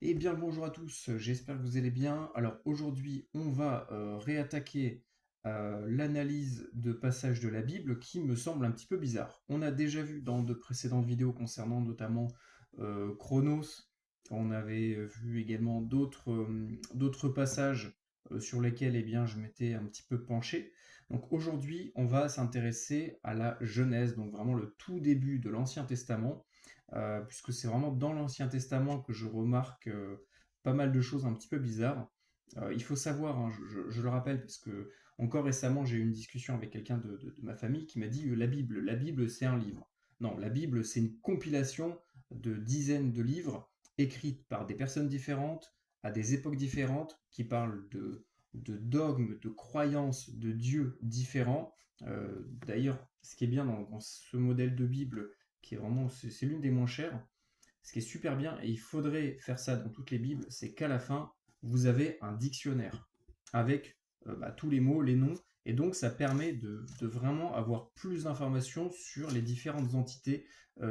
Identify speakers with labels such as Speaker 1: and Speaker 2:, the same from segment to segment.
Speaker 1: Eh bien le bonjour à tous, j'espère que vous allez bien. Alors aujourd'hui, on va réattaquer l'analyse de passages de la Bible qui me semblent un petit peu bizarres. On a déjà vu dans de précédentes vidéos concernant notamment Chronos, on avait vu également d'autres passages sur lesquels eh bien, je m'étais un petit peu penché. Donc aujourd'hui, on va s'intéresser à la Genèse, donc vraiment le tout début de l'Ancien Testament puisque c'est vraiment dans l'Ancien Testament que je remarque pas mal de choses un petit peu bizarres. Il faut savoir, hein, je le rappelle, parce que encore récemment j'ai eu une discussion avec quelqu'un de ma famille qui m'a dit la Bible c'est un livre. Non, la Bible c'est une compilation de dizaines de livres écrits par des personnes différentes, à des époques différentes, qui parlent de dogmes, de croyances, de dieux différents. D'ailleurs, ce qui est bien dans ce modèle de Bible, qui est vraiment, c'est l'une des moins chères. Ce qui est super bien, et il faudrait faire ça dans toutes les Bibles, c'est qu'à la fin, vous avez un dictionnaire avec tous les mots, les noms, et donc ça permet de vraiment avoir plus d'informations sur les différentes entités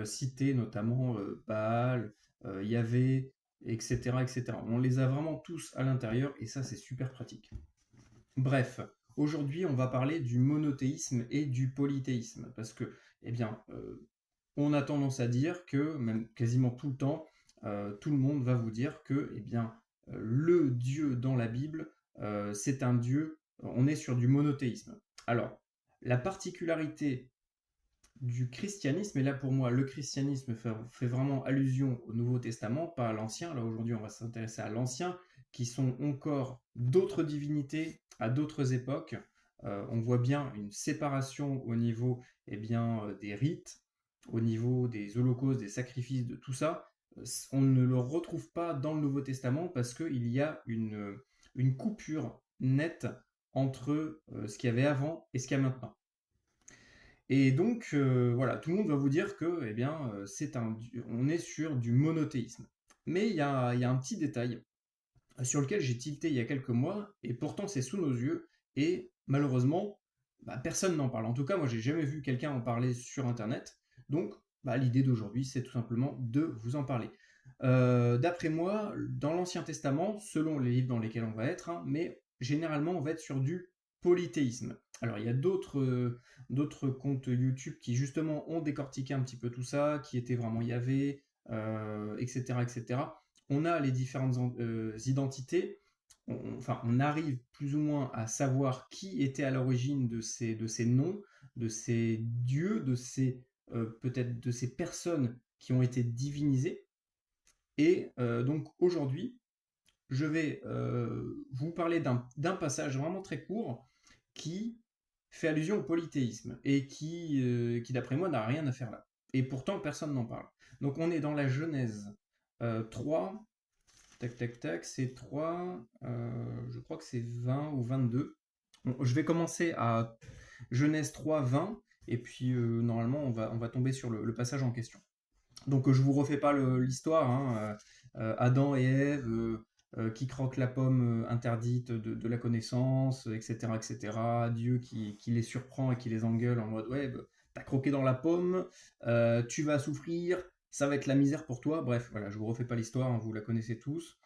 Speaker 1: citées, notamment Baal, Yahvé, etc., etc. On les a vraiment tous à l'intérieur, et ça c'est super pratique. Bref, aujourd'hui on va parler du monothéisme et du polythéisme, parce que, eh bien, on a tendance à dire que, même quasiment tout le temps, tout le monde va vous dire que eh bien, le Dieu dans la Bible, c'est un Dieu, on est sur du monothéisme. Alors, la particularité du christianisme, et là pour moi, le christianisme fait vraiment allusion au Nouveau Testament, pas à l'Ancien. Là aujourd'hui, on va s'intéresser à l'Ancien, qui sont encore d'autres divinités à d'autres époques. On voit bien une séparation au niveau eh bien, des rites, au niveau des holocaustes, des sacrifices, de tout ça. On ne le retrouve pas dans le Nouveau Testament parce qu'il y a une coupure nette entre ce qu'il y avait avant et ce qu'il y a maintenant. Et donc, voilà, tout le monde va vous dire que, eh bien, on est sur du monothéisme. Mais il y a un petit détail sur lequel j'ai tilté il y a quelques mois, et pourtant c'est sous nos yeux, et malheureusement, bah, personne n'en parle. En tout cas, moi, j'ai jamais vu quelqu'un en parler sur Internet. Donc, bah, l'idée d'aujourd'hui, c'est tout simplement de vous en parler. D'après moi, dans l'Ancien Testament, selon les livres dans lesquels on va être, hein, mais généralement, on va être sur du polythéisme. Alors, il y a d'autres comptes YouTube qui justement ont décortiqué un petit peu tout ça, qui étaient vraiment Yahvé, etc., etc. On a les différentes identités, enfin, on arrive plus ou moins à savoir qui était à l'origine de ces noms, de ces dieux, peut-être de ces personnes qui ont été divinisées. Et donc aujourd'hui, je vais vous parler d'un passage vraiment très court qui fait allusion au polythéisme et qui d'après moi, n'a rien à faire là. Et pourtant, personne n'en parle. Donc on est dans la Genèse 3, tac tac tac, c'est 3, je crois que c'est 20 ou 22. Bon, je vais commencer à Genèse 3, 20, et puis normalement on va tomber sur le passage en question. Donc je vous refais pas l'histoire, hein, Adam et Ève qui croquent la pomme interdite de la connaissance, etc., etc. Dieu qui les surprend et qui les engueule en mode ouais, bah, t'as croqué dans la pomme, tu vas souffrir, ça va être la misère pour toi. Bref, voilà, je vous refais pas l'histoire, hein, vous la connaissez tous.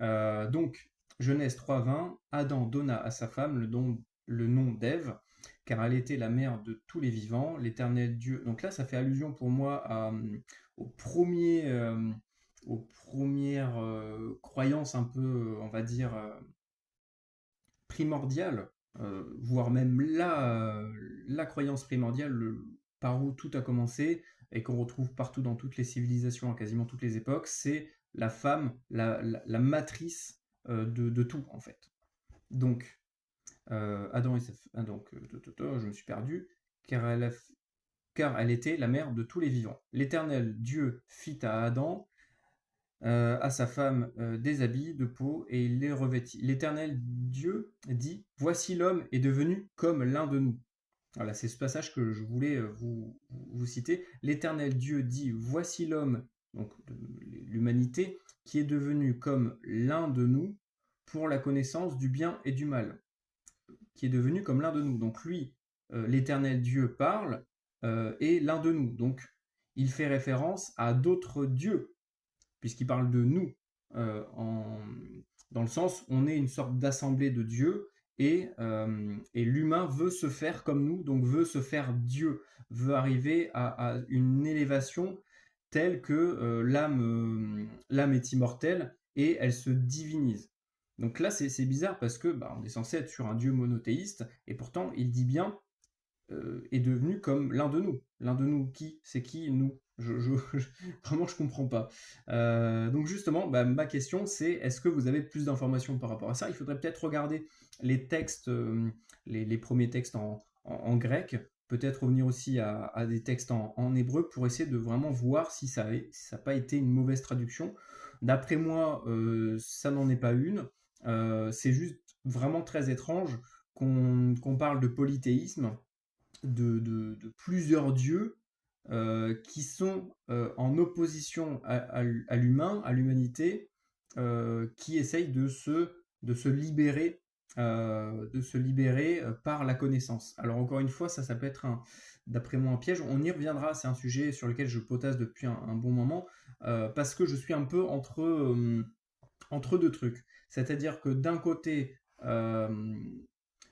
Speaker 1: Donc Genèse 3.20, Adam donna à sa femme le nom d'Ève, car elle était la mère de tous les vivants, l'Éternel Dieu. Donc là, ça fait allusion pour moi aux, premiers, aux premières croyances un peu, on va dire, primordiales, voire même la croyance primordiale, par où tout a commencé, et qu'on retrouve partout dans toutes les civilisations, à quasiment toutes les époques, c'est la femme, la matrice de tout, en fait. Donc, Adam et sa donc, je me suis perdu, car elle était la mère de tous les vivants. L'Éternel Dieu fit à Adam, à sa femme, des habits de peau, et il les revêtit. L'Éternel Dieu dit, voici l'homme est devenu comme l'un de nous. Voilà, c'est ce passage que je voulais vous citer. L'Éternel Dieu dit, voici l'homme, donc l'humanité, qui est devenu comme l'un de nous pour la connaissance du bien et du mal, qui est devenu comme l'un de nous. Donc lui, l'Éternel Dieu parle, et l'un de nous. Donc il fait référence à d'autres dieux, puisqu'il parle de nous. dans le sens, on est une sorte d'assemblée de Dieu, et l'humain veut se faire comme nous, donc veut se faire Dieu, veut arriver à une élévation telle que l'âme est immortelle et elle se divinise. Donc là, c'est bizarre parce que bah, on est censé être sur un Dieu monothéiste, et pourtant, il dit bien est devenu comme l'un de nous. L'un de nous, qui? C'est qui? Nous. Vraiment, je comprends pas. Donc justement, bah, ma question, c'est est-ce que vous avez plus d'informations par rapport à ça? Il faudrait peut-être regarder les textes, les premiers textes en grec, peut-être revenir aussi à des textes en hébreu pour essayer de vraiment voir si ça n'a pas été une mauvaise traduction. D'après moi, ça n'en est pas une. C'est juste vraiment très étrange qu'on parle de polythéisme, de plusieurs dieux qui sont en opposition à l'humain, à l'humanité, qui essayent de se libérer, par la connaissance. Alors encore une fois, ça peut être d'après moi un piège. On y reviendra, c'est un sujet sur lequel je potasse depuis un bon moment, parce que je suis un peu entre deux trucs. C'est-à-dire que d'un côté,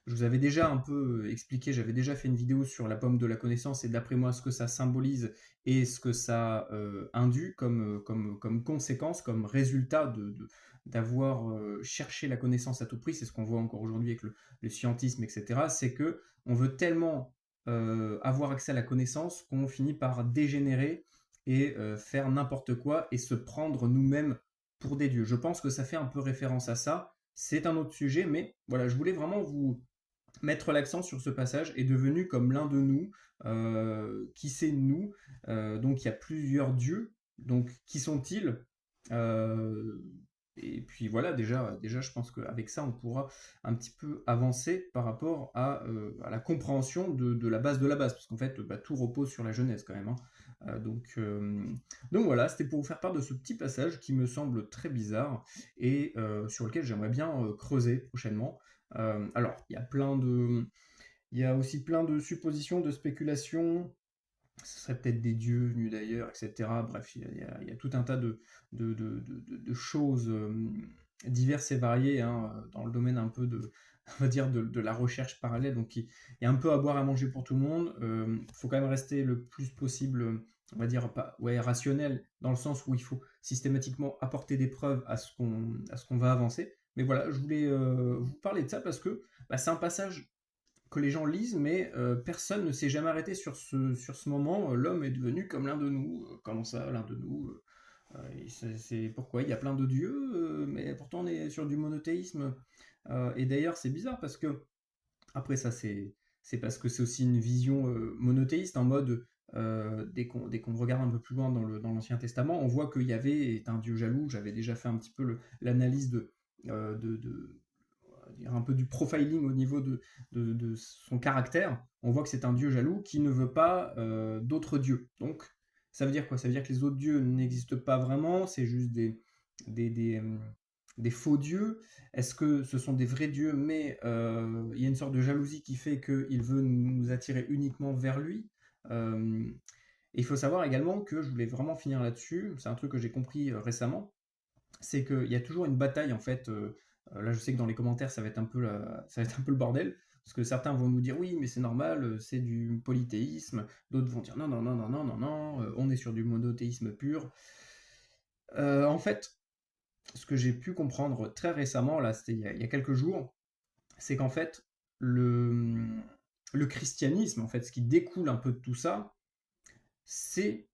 Speaker 1: je vous avais déjà un peu expliqué, j'avais déjà fait une vidéo sur la pomme de la connaissance et d'après moi ce que ça symbolise et ce que ça induit comme conséquence, comme résultat d'avoir cherché la connaissance à tout prix. C'est ce qu'on voit encore aujourd'hui avec le scientisme, etc. C'est que on veut tellement avoir accès à la connaissance qu'on finit par dégénérer et faire n'importe quoi et se prendre nous-mêmes pour des dieux. Je pense que ça fait un peu référence à ça. C'est un autre sujet, mais voilà, je voulais vraiment vous mettre l'accent sur ce passage. Est devenu comme l'un de nous. Qui c'est nous? Donc il y a plusieurs dieux. Donc qui sont-ils? Et puis voilà, déjà, je pense qu'avec ça, on pourra un petit peu avancer par rapport à la compréhension de la base de la base, parce qu'en fait, bah, tout repose sur la Genèse quand même, hein. Donc voilà, c'était pour vous faire part de ce petit passage qui me semble très bizarre et sur lequel j'aimerais bien creuser prochainement. Alors, il y a aussi plein de suppositions, de spéculations. Ce serait peut-être des dieux venus d'ailleurs, etc. Bref, il y a tout un tas de choses diverses et variées, hein, dans le domaine un peu on va dire de la recherche parallèle. Donc, il y a un peu à boire à manger pour tout le monde. Il faut quand même rester le plus possible, on va dire, pas, ouais, rationnel, dans le sens où il faut systématiquement apporter des preuves à ce qu'on va avancer. Mais voilà, je voulais vous parler de ça parce que bah, c'est un passage que les gens lisent, mais personne ne s'est jamais arrêté sur ce moment. L'homme est devenu comme l'un de nous. Comment ça, l'un de nous? C'est pourquoi il y a plein de dieux, mais pourtant on est sur du monothéisme. Et d'ailleurs, c'est bizarre parce que, après ça, c'est parce que c'est aussi une vision monothéiste, en mode, dès qu'on regarde un peu plus loin dans l'Ancien Testament, on voit qu'il y avait un dieu jaloux. J'avais déjà fait un petit peu l'analyse de un peu du profiling au niveau de son caractère. On voit que c'est un dieu jaloux qui ne veut pas d'autres dieux. Donc, ça veut dire quoi? Ça veut dire que les autres dieux n'existent pas vraiment, c'est juste des, des, euh, des faux dieux. Est-ce que ce sont des vrais dieux, mais il y a une sorte de jalousie qui fait qu'il veut nous attirer uniquement vers lui? Et il faut savoir également que, je voulais vraiment finir là-dessus, c'est un truc que j'ai compris récemment, c'est qu'il y a toujours une bataille en fait. Là, je sais que dans les commentaires, ça va être un peu le bordel, parce que certains vont nous dire oui, mais c'est normal, c'est du polythéisme. D'autres vont dire non, non, non, non, non, non, non, on est sur du monothéisme pur. En fait, ce que j'ai pu comprendre très récemment, là, c'était il y a quelques jours, c'est qu'en fait, le christianisme, en fait, ce qui découle un peu de tout ça, c'est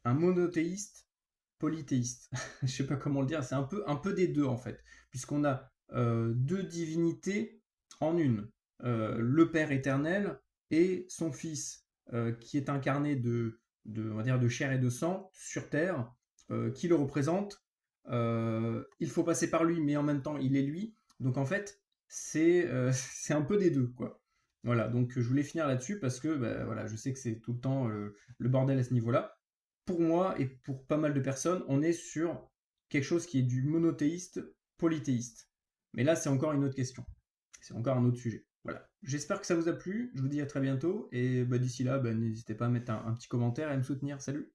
Speaker 1: un monothéiste polythéiste. Je sais pas comment le dire, c'est un peu des deux en fait, puisqu'on a deux divinités en une. Le Père éternel et son Fils, qui est incarné on va dire, de chair et de sang sur Terre, qui le représente. Il faut passer par lui, mais en même temps, il est lui. Donc en fait, c'est un peu des deux, quoi. Voilà, donc je voulais finir là-dessus parce que bah, voilà, je sais que c'est tout le temps le bordel à ce niveau-là. Pour moi et pour pas mal de personnes, on est sur quelque chose qui est du monothéiste polythéiste. Mais là, c'est encore une autre question. C'est encore un autre sujet. Voilà. J'espère que ça vous a plu. Je vous dis à très bientôt. Et bah, d'ici là, bah, n'hésitez pas à mettre un petit commentaire et à me soutenir. Salut!